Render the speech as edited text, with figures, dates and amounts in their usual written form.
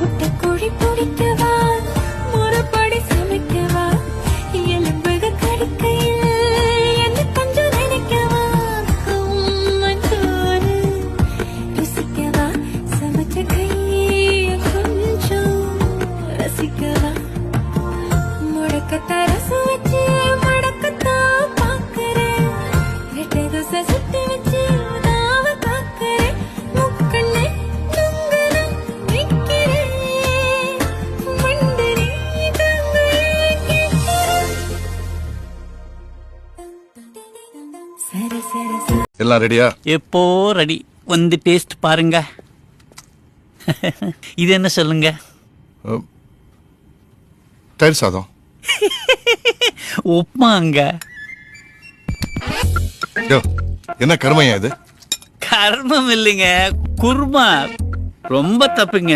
முட்டைக்கோழி பிடிக்கவா முறைப்படி சமைக்கவா எலும்புக கடிக்கையில் என்ன கொஞ்சம் நினைக்கவா மஞ்சோறு ருசிக்கவா சமைச்ச கையை கொஞ்சம் ரசிக்கவா முடக்கத்தை ரசம் வச்சு முடக்கத்தான் பார்க்கிறேன் ரெட்டை தோசை சுட்டு வச்சு தாவ காக்கிறேன் முக்கண்ணு தொங்கல நிக்கிறேன் மண்டனி சர சர சர எல்லாம் ரெடியா? எப்போ ரெடி. வந்து டேஸ்ட் பாருங்க. இது என்ன சொல்லுங்க? தயிர் சாதம். உப்மாங்க. யோ, என்ன கருமையா இது? கர்மம் இல்லைங்க, குருமா. ரொம்ப தப்புங்க.